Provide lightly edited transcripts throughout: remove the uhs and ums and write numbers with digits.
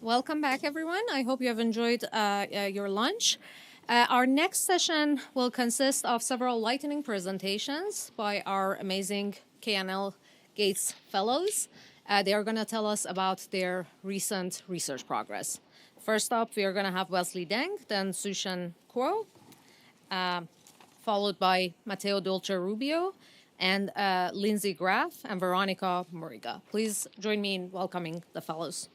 Welcome back, everyone. I hope you have enjoyed your lunch. Our next session will consist of several lightning presentations by our amazing K&L Gates Fellows. They are going to tell us about their recent research progress. First up, we are going to have Wesley Deng, then Sushan Kuo, followed by Matteo Dolce Rubio, and Lindsay Graff and Veronica Muriga. Please join me in welcoming the fellows.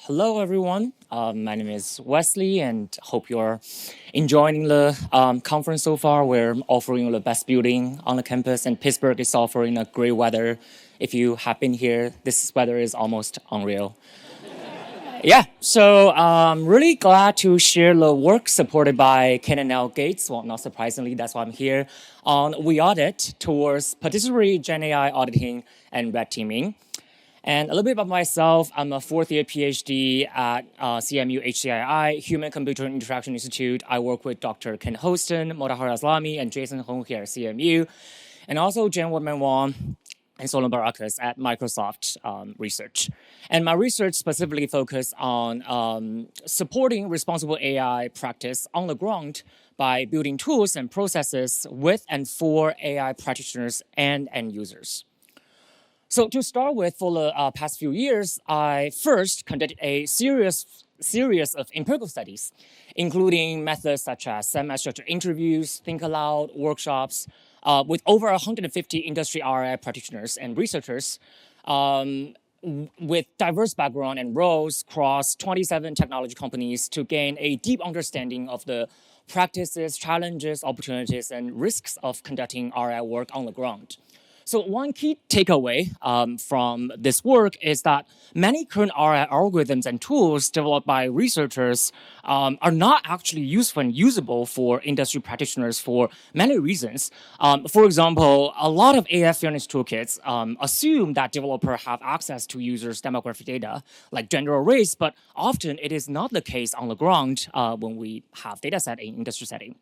Hello, everyone. My name is Wesley, and hope you're enjoying the conference so far. We're offering the best building on the campus, and Pittsburgh is offering a great weather. If you have been here, this weather is almost unreal. Yeah, so I'm really glad to share the work supported by K&L Gates. Well, not surprisingly, that's why I'm here on We Audit towards participatory Gen AI auditing and red teaming. And a little bit about myself, I'm a fourth-year PhD at CMU HCII, Human Computer Interaction Institute. I work with Dr. Ken Hostin, Motahar Aslami, and Jason Hong here at CMU, and also Jen Woodman Wong and Solon Barakas at Microsoft Research. And my research specifically focused on supporting responsible AI practice on the ground by building tools and processes with and for AI practitioners and end users. So to start with, for the past few years, I first conducted a series of empirical studies, including methods such as semi-structured interviews, think aloud, workshops, with over 150 industry RI practitioners and researchers with diverse background and roles across 27 technology companies to gain a deep understanding of the practices, challenges, opportunities, and risks of conducting RI work on the ground. So one key takeaway from this work is that many current RI algorithms and tools developed by researchers are not actually useful and usable for industry practitioners for many reasons. For example, a lot of AI fairness toolkits assume that developers have access to users' demographic data, like gender or race, but often it is not the case on the ground when we have data set in industry setting.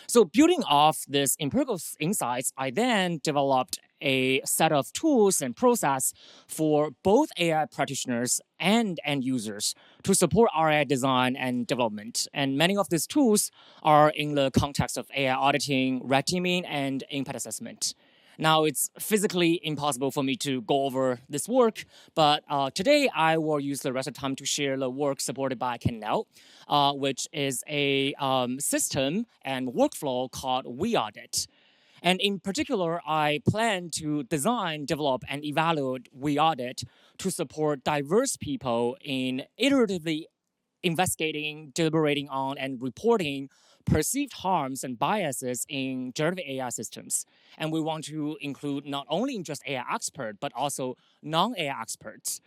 So building off this empirical insights, I then developed a set of tools and process for both AI practitioners and end users to support RI design and development. And many of these tools are in the context of AI auditing, red teaming, and impact assessment. Now, it's physically impossible for me to go over this work, but today I will use the rest of the time to share the work supported by K&L, which is a system and workflow called We Audit. And in particular, I plan to design, develop, and evaluate We Audit to support diverse people in iteratively investigating, deliberating on, and reporting perceived harms and biases in generative AI systems. And we want to include not only just AI experts, but also non-AI experts.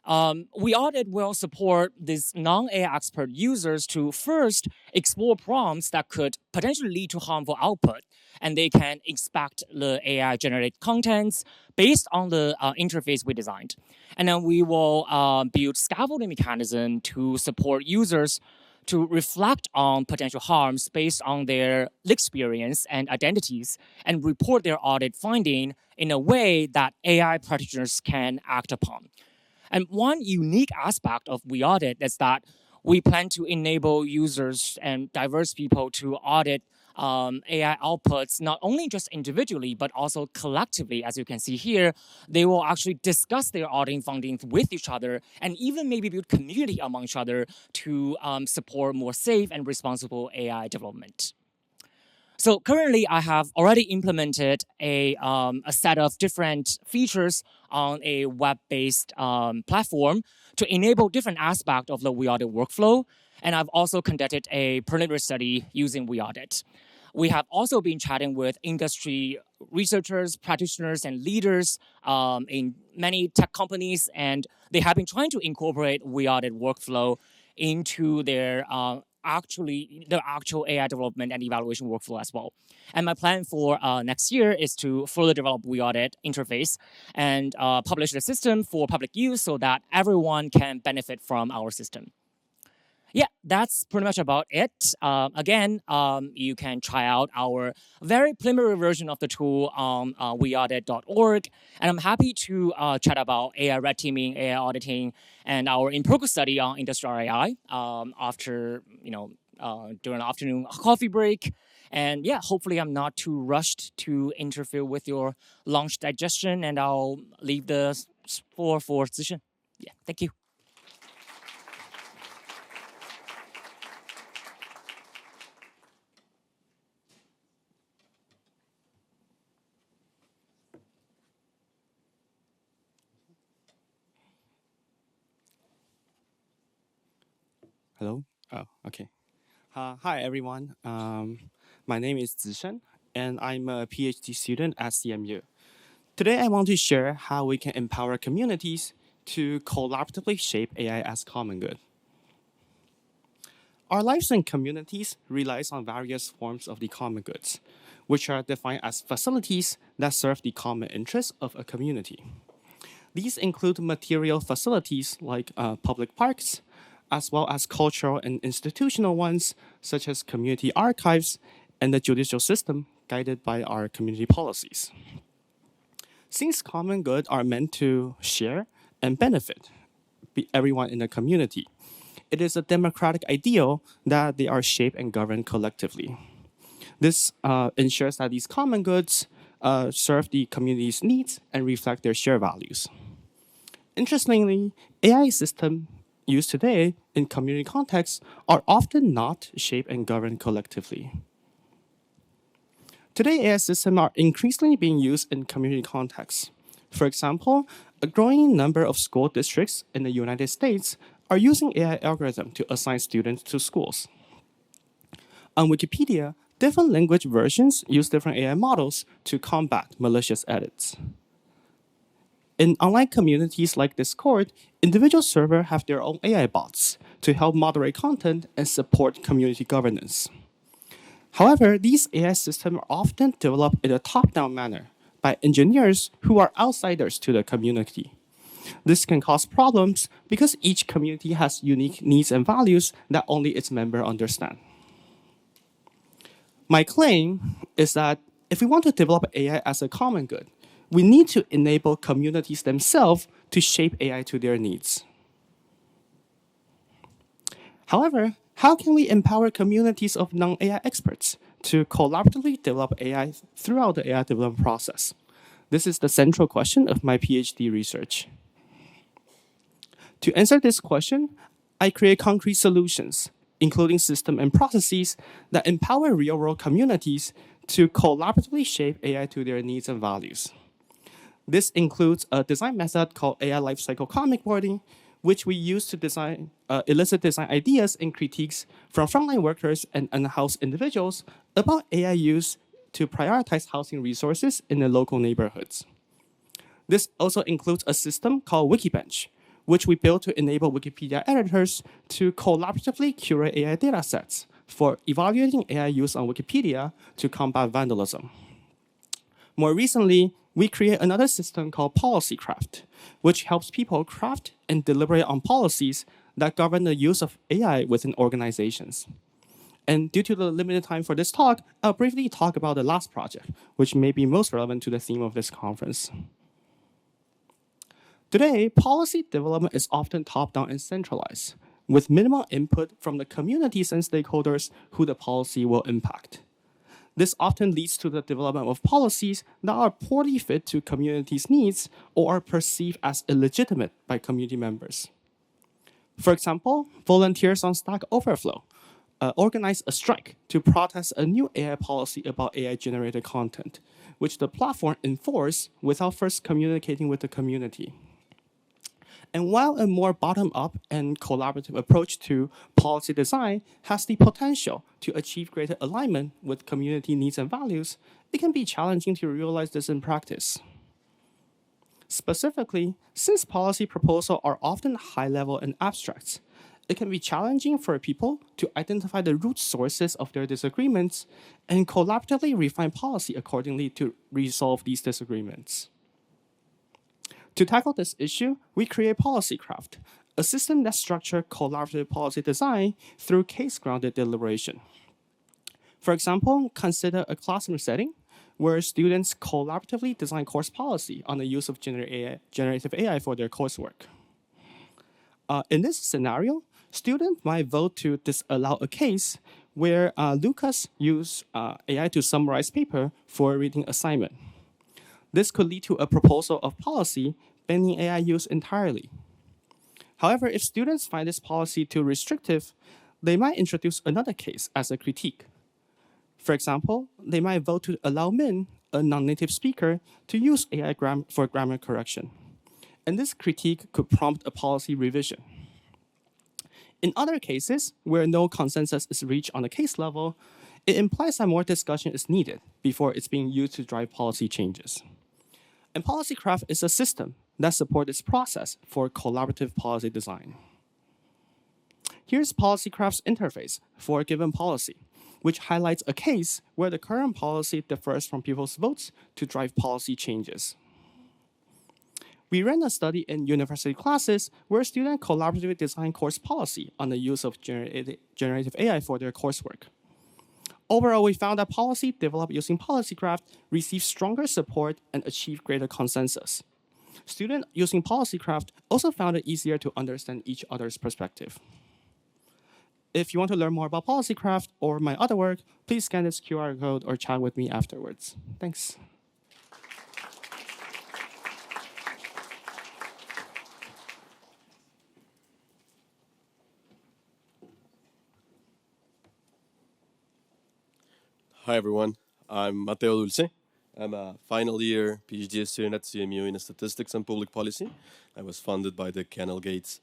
We Audit will support these non-AI expert users to first explore prompts that could potentially lead to harmful output, and they can expect the AI-generated contents based on the interface we designed. And then we will build scaffolding mechanism to support users to reflect on potential harms based on their experience and identities and report their audit finding in a way that AI practitioners can act upon. And one unique aspect of We Audit is that we plan to enable users and diverse people to audit AI outputs, not only just individually, but also collectively. As you can see here, they will actually discuss their auditing findings with each other and even maybe build community among each other to support more safe and responsible AI development. So currently, I have already implemented a set of different features on a web-based platform to enable different aspects of the We Audit workflow. And I've also conducted a preliminary study using We Audit. We have also been chatting with industry researchers, practitioners, and leaders in many tech companies, and they have been trying to incorporate We Audit workflow into their actual AI development and evaluation workflow as well. And my plan for next year is to further develop We Audit interface and publish the system for public use so that everyone can benefit from our system. Yeah, that's pretty much about it. Again, you can try out our very preliminary version of the tool on weaudit.org. And I'm happy to chat about AI red teaming, AI auditing, and our in-progress study on industrial AI after, during the afternoon coffee break. And yeah, hopefully I'm not too rushed to interfere with your lunch digestion, and I'll leave the floor for Zishan. Yeah, thank you. Hello? Oh, okay. Hi, everyone. My name is Zishan, and I'm a PhD student at CMU. Today, I want to share how we can empower communities to collaboratively shape AI as common good. Our lives in communities relies on various forms of the common goods, which are defined as facilities that serve the common interests of a community. These include material facilities like public parks, as well as cultural and institutional ones, such as community archives and the judicial system guided by our community policies. Since common goods are meant to share and benefit everyone in the community, it is a democratic ideal that they are shaped and governed collectively. This ensures that these common goods serve the community's needs and reflect their shared values. Interestingly, AI systems used today in community contexts are often not shaped and governed collectively. Today, AI systems are increasingly being used in community contexts. For example, a growing number of school districts in the United States are using AI algorithms to assign students to schools. On Wikipedia, different language versions use different AI models to combat malicious edits. In online communities like Discord, individual servers have their own AI bots to help moderate content and support community governance. However, these AI systems are often developed in a top-down manner by engineers who are outsiders to the community. This can cause problems because each community has unique needs and values that only its members understand. My claim is that if we want to develop AI as a common good, we need to enable communities themselves to shape AI to their needs. However, how can we empower communities of non-AI experts to collaboratively develop AI throughout the AI development process? This is the central question of my PhD research. To answer this question, I create concrete solutions, including systems and processes that empower real-world communities to collaboratively shape AI to their needs and values. This includes a design method called AI lifecycle comic boarding, which we use to elicit design ideas and critiques from frontline workers and unhoused individuals about AI use to prioritize housing resources in the local neighborhoods. This also includes a system called Wikibench, which we built to enable Wikipedia editors to collaboratively curate AI datasets for evaluating AI use on Wikipedia to combat vandalism. More recently, we create another system called PolicyCraft, which helps people craft and deliberate on policies that govern the use of AI within organizations. And due to the limited time for this talk, I'll briefly talk about the last project, which may be most relevant to the theme of this conference. Today, policy development is often top-down and centralized, with minimal input from the communities and stakeholders who the policy will impact. This often leads to the development of policies that are poorly fit to communities' needs or are perceived as illegitimate by community members. For example, volunteers on Stack Overflow organized a strike to protest a new AI policy about AI-generated content, which the platform enforced without first communicating with the community. And while a more bottom-up and collaborative approach to policy design has the potential to achieve greater alignment with community needs and values, it can be challenging to realize this in practice. Specifically, since policy proposals are often high-level and abstract, it can be challenging for people to identify the root sources of their disagreements and collaboratively refine policy accordingly to resolve these disagreements. To tackle this issue, we create PolicyCraft, a system that structures collaborative policy design through case-grounded deliberation. For example, consider a classroom setting where students collaboratively design course policy on the use of generative AI for their coursework. In this scenario, students might vote to disallow a case where Lucas used AI to summarize paper for a reading assignment. This could lead to a proposal of policy banning AI use entirely. However, if students find this policy too restrictive, they might introduce another case as a critique. For example, they might vote to allow Min, a non-native speaker, to use AI for grammar correction. And this critique could prompt a policy revision. In other cases, where no consensus is reached on the case level, it implies that more discussion is needed before it's being used to drive policy changes. And PolicyCraft is a system that supports this process for collaborative policy design. Here's PolicyCraft's interface for a given policy, which highlights a case where the current policy differs from people's votes to drive policy changes. We ran a study in university classes where students collaboratively designed course policy on the use of generative AI for their coursework. Overall, we found that policy developed using PolicyCraft received stronger support and achieved greater consensus. Students using PolicyCraft also found it easier to understand each other's perspective. If you want to learn more about PolicyCraft or my other work, please scan this QR code or chat with me afterwards. Thanks. Hi everyone, I'm Matteo Dulce. I'm a final year PhD student at CMU in Statistics and Public Policy. I was funded by the K&L Gates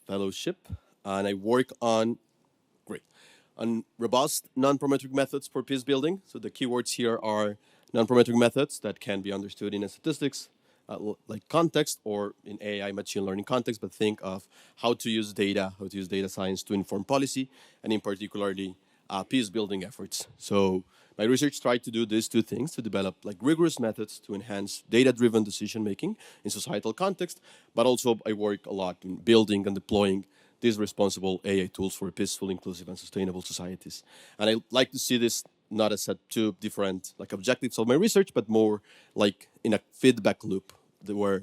Fellowship, and I work on robust non-parametric methods for peace building. So the keywords here are non-parametric methods that can be understood in a statistics like context or in AI machine learning context, but think of how to use data science to inform policy, and in particularly peace building efforts. So my research tried to do these two things, to develop like rigorous methods to enhance data-driven decision making in societal context, but also I work a lot in building and deploying these responsible AI tools for peaceful, inclusive, and sustainable societies. And I like to see this not as two different like objectives of my research, but more like in a feedback loop where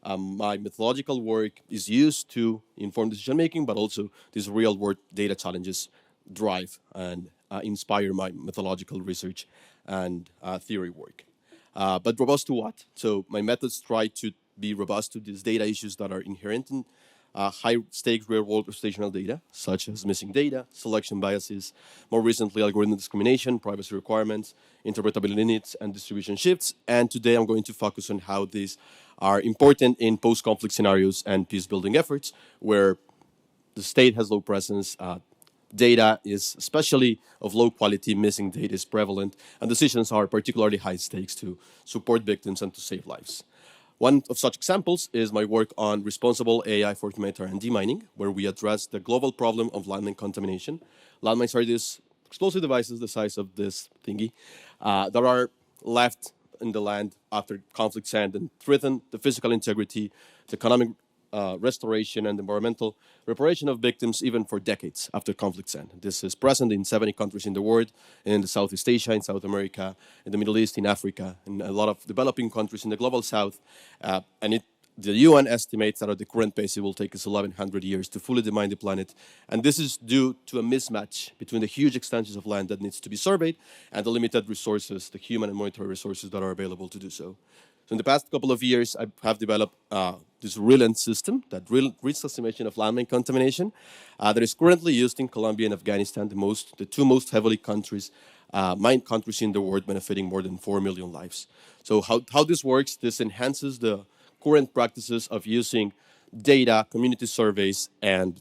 my methodological work is used to inform decision making, but also these real-world data challenges drive and inspire my methodological research and theory work. But robust to what? So my methods try to be robust to these data issues that are inherent in high-stakes real-world observational data, such as missing data, selection biases, more recently algorithm discrimination, privacy requirements, interpretability needs, and distribution shifts. And today I'm going to focus on how these are important in post-conflict scenarios and peace-building efforts, where the state has low presence, data is especially of low quality, missing data is prevalent, and decisions are particularly high stakes to support victims and to save lives. One of such examples is my work on responsible AI for humanitarian demining, where we address the global problem of landmine contamination. Landmines are these explosive devices the size of this thingy that are left in the land after conflicts end and threaten the physical integrity, the economic restoration and environmental reparation of victims even for decades after conflicts end. This is present in 70 countries in the world, in the Southeast Asia, in South America, in the Middle East, in Africa, in a lot of developing countries in the global South. The UN estimates that at the current pace it will take us 1,100 years to fully demine the planet. And this is due to a mismatch between the huge extensions of land that needs to be surveyed and the limited resources, the human and monetary resources that are available to do so. So in the past couple of years, I have developed this RELAND system, that risk estimation of landmine contamination, that is currently used in Colombia and Afghanistan, the two most heavily mined countries in the world, benefiting more than 4 million lives. So how this works, this enhances the current practices of using data, community surveys, and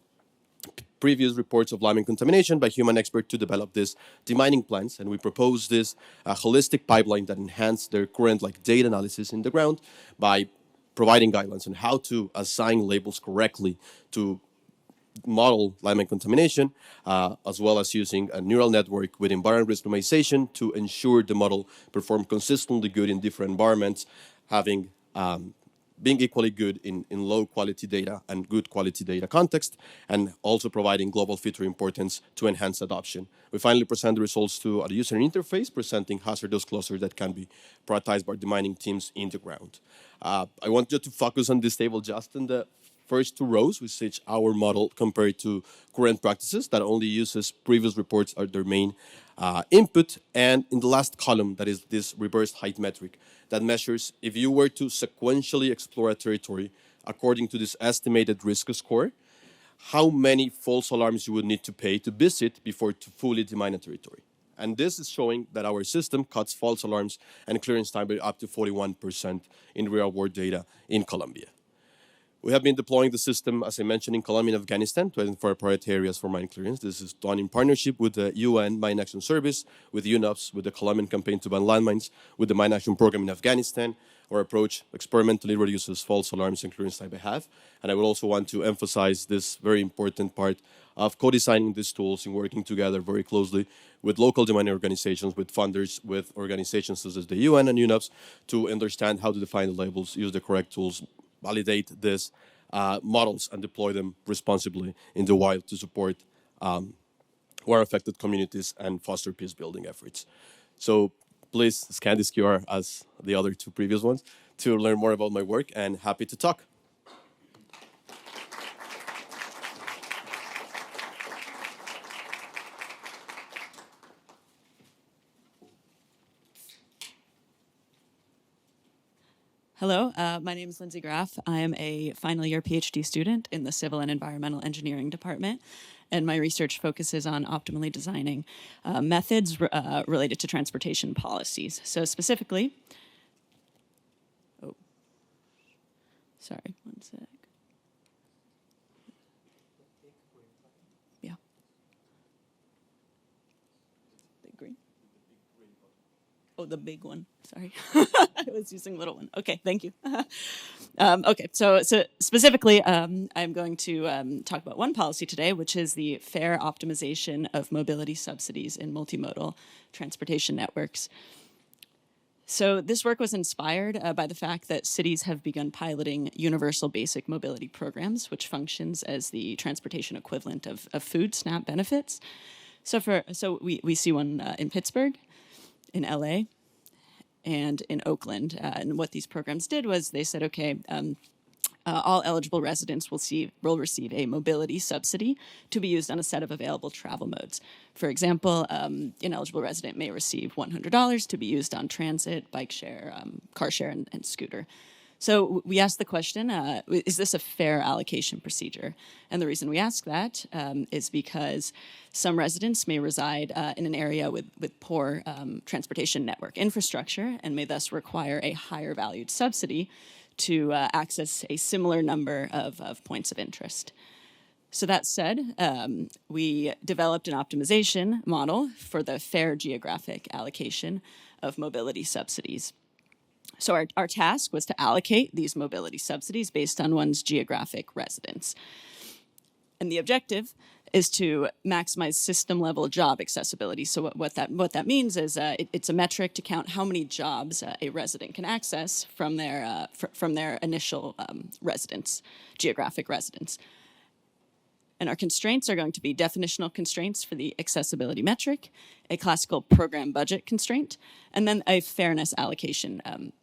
previous reports of landmine contamination by human experts to develop these demining plans. And we propose this holistic pipeline that enhance their current data analysis in the ground by providing guidelines on how to assign labels correctly to model landmine contamination, as well as using a neural network with environment risk minimization to ensure the model perform consistently good in different environments, having being equally good in low quality data and good quality data context, and also providing global feature importance to enhance adoption. We finally present the results to a user interface presenting hazardous clusters that can be prioritized by the mining teams in the ground. I want you to focus on this table just in the first two rows, which is our model compared to current practices that only uses previous reports as their main input. And in the last column, that is this reverse height metric that measures if you were to sequentially explore a territory according to this estimated risk score, how many false alarms you would need to pay to visit before to fully demine a territory. And this is showing that our system cuts false alarms and clearance time by up to 41% in real-world data in Colombia. We have been deploying the system, as I mentioned, in Colombia and Afghanistan to identify priority areas for mine clearance. This is done in partnership with the UN Mine Action Service, with UNOPS, with the Colombian campaign to ban landmines, with the Mine Action Program in Afghanistan. Our approach experimentally reduces false alarms and clearance time by half. And I would also want to emphasize this very important part of co-designing these tools and working together very closely with local demining organizations, with funders, with organizations such as the UN and UNOPS to understand how to define the labels, use the correct tools, validate these models and deploy them responsibly in the wild to support war-affected communities and foster peace-building efforts. So please scan this QR as the other two previous ones to learn more about my work, and happy to talk. Hello, my name is Lindsay Graff. I am a final year PhD student in the Civil and Environmental Engineering Department, and my research focuses on optimally designing methods related to transportation policies. So specifically, sorry, one sec. Yeah. Big green. Oh, the big one. Sorry. I was using the little one. Okay, thank you. Okay, so specifically, I'm going to talk about one policy today, which is the fair optimization of mobility subsidies in multimodal transportation networks. So this work was inspired by the fact that cities have begun piloting universal basic mobility programs, which functions as the transportation equivalent of food SNAP benefits. So we see one in Pittsburgh, in LA, and in Oakland. And what these programs did was they said, okay, all eligible residents will receive a mobility subsidy to be used on a set of available travel modes. For example, an eligible resident may receive $100 to be used on transit, bike share, car share, and scooter. So we asked the question, is this a fair allocation procedure? And the reason we ask that is because some residents may reside in an area with poor transportation network infrastructure and may thus require a higher valued subsidy to access a similar number of points of interest. So that said, we developed an optimization model for the fair geographic allocation of mobility subsidies. So our task was to allocate these mobility subsidies based on one's geographic residence. And the objective is to maximize system-level job accessibility. So what that means is it's a metric to count how many jobs a resident can access from their initial geographic residence. And our constraints are going to be definitional constraints for the accessibility metric, a classical program budget constraint, and then a fairness allocation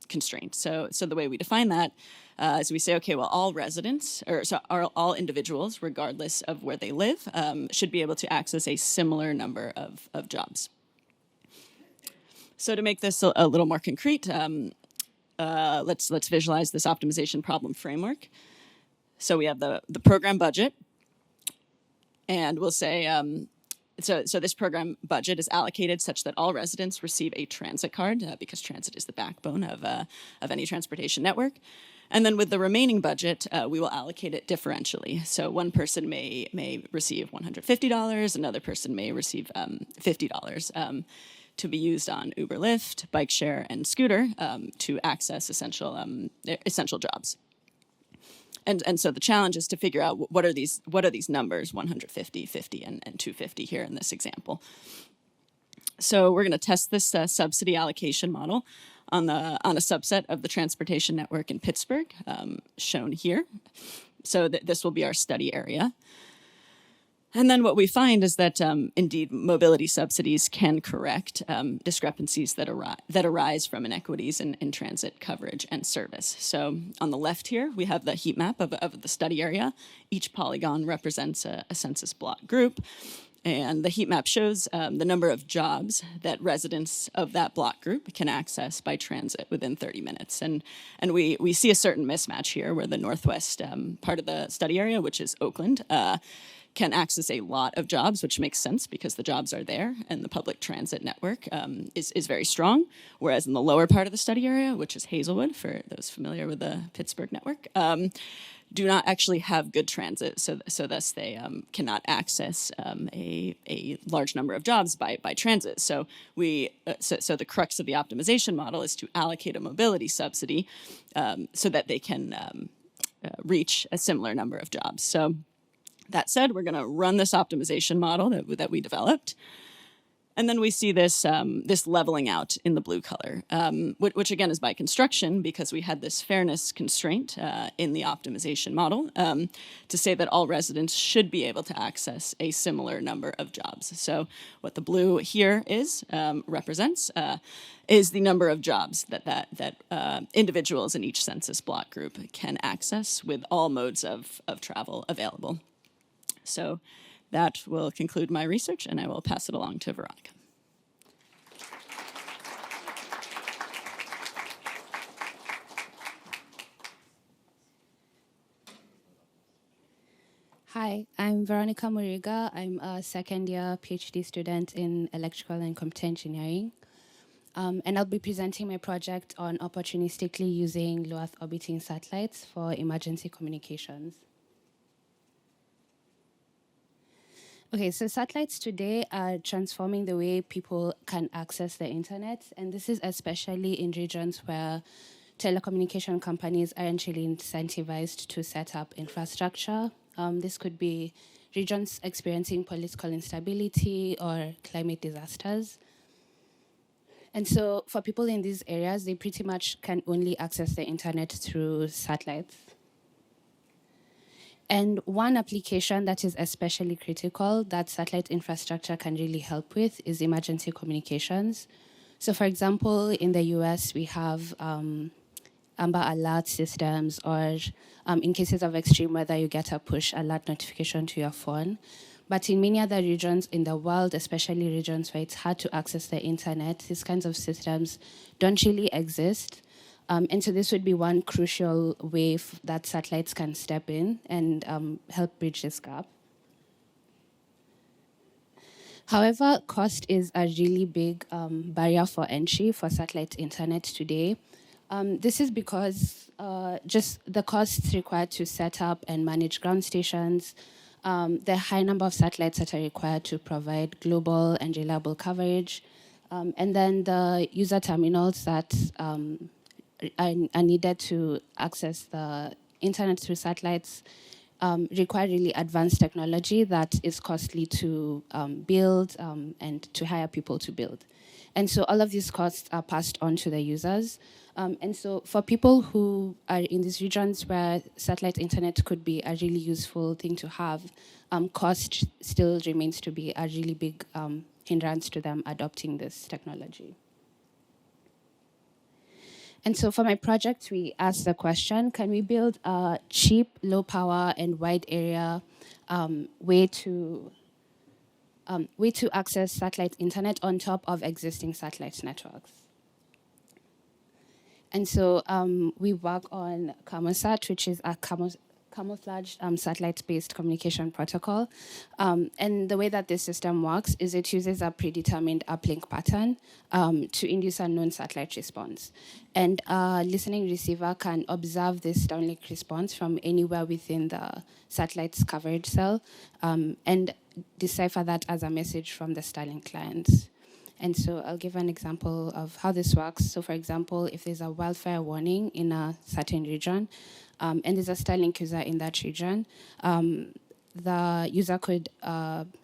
constraint. So the way we define that is we say, okay, well, all residents, all individuals, regardless of where they live, should be able to access a similar number of jobs. So to make this a little more concrete, let's visualize this optimization problem framework. So we have the program budget. And we'll say, so this program budget is allocated such that all residents receive a transit card because transit is the backbone of any transportation network. And then with the remaining budget, we will allocate it differentially. So one person may receive $150, another person may receive $50 to be used on Uber, Lyft, bike share, and scooter to access essential jobs. And so the challenge is to figure out what are these numbers, 150, 50, and 250 here in this example. So we're going to test this subsidy allocation model on a subset of the transportation network in Pittsburgh, shown here. So this will be our study area. And then what we find is that, indeed, mobility subsidies can correct discrepancies that arise from inequities in transit coverage and service. So on the left here, we have the heat map of the study area. Each polygon represents a census block group. And the heat map shows the number of jobs that residents of that block group can access by transit within 30 minutes. And we see a certain mismatch here where the northwest part of the study area, which is Oakland, can access a lot of jobs, which makes sense because the jobs are there and the public transit network is very strong. Whereas in the lower part of the study area, which is Hazelwood, for those familiar with the Pittsburgh network, do not actually have good transit, so thus they cannot access a large number of jobs by transit. So so the crux of the optimization model is to allocate a mobility subsidy so that they can reach a similar number of jobs. So that said, we're going to run this optimization model that we developed. And then we see this leveling out in the blue color, which again is by construction because we had this fairness constraint in the optimization model to say that all residents should be able to access a similar number of jobs. So what the blue here represents is the number of jobs that individuals in each census block group can access with all modes of travel available. So that will conclude my research, and I will pass it along to Veronica. Hi, I'm Veronica Muriga. I'm a second-year PhD student in electrical and computer engineering. And I'll be presenting my project on opportunistically using low Earth orbiting satellites for emergency communications. Okay, so satellites today are transforming the way people can access the internet, and this is especially in regions where telecommunication companies aren't really incentivized to set up infrastructure. This could be regions experiencing political instability or climate disasters. And so for people in these areas, they pretty much can only access the internet through satellites. And one application that is especially critical that satellite infrastructure can really help with is emergency communications. So for example, in the US, we have Amber Alert systems, or in cases of extreme weather, you get a push alert notification to your phone. But in many other regions in the world, especially regions where it's hard to access the internet, these kinds of systems don't really exist. And so this would be one crucial way that satellites can step in and help bridge this gap. However, cost is a really big barrier for entry for satellite internet today. This is because just the costs required to set up and manage ground stations, the high number of satellites that are required to provide global and reliable coverage, and then the user terminals that are needed to access the internet through satellites require really advanced technology that is costly to build and to hire people to build. And so all of these costs are passed on to the users. And so for people who are in these regions where satellite internet could be a really useful thing to have, cost still remains to be a really big hindrance to them adopting this technology. And so for my project, we asked the question, can we build a cheap, low power, and wide area way to access satellite internet on top of existing satellite networks? And so we work on CamoSat, which is a camouflaged satellite-based communication protocol. And the way that this system works is it uses a predetermined uplink pattern to induce a known satellite response. And a listening receiver can observe this downlink response from anywhere within the satellite's coverage cell and decipher that as a message from the Starlink client. And so I'll give an example of how this works. So for example, if there's a wildfire warning in a certain region, and there's a Starlink user in that region, the user could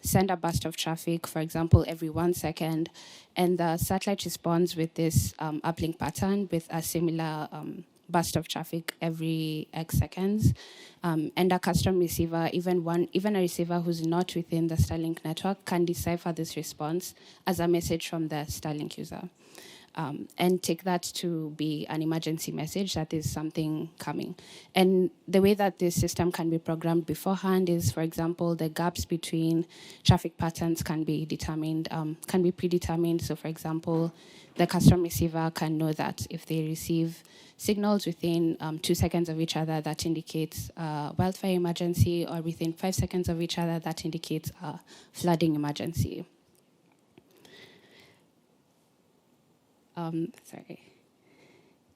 send a burst of traffic, for example, every 1 second, and the satellite responds with this uplink pattern with a similar burst of traffic every X seconds. And a custom receiver, even a receiver who's not within the Starlink network, can decipher this response as a message from the Starlink user. And take that to be an emergency message that is something coming. And the way that this system can be programmed beforehand is, for example, the gaps between traffic patterns can be determined, can be predetermined. So, for example, the custom receiver can know that if they receive signals within 2 seconds of each other, that indicates a wildfire emergency, or within 5 seconds of each other, that indicates a flooding emergency. Sorry.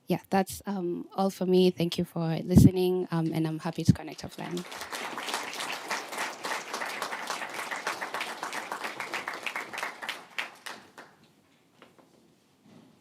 Yeah, that's all for me. Thank you for listening, and I'm happy to connect offline.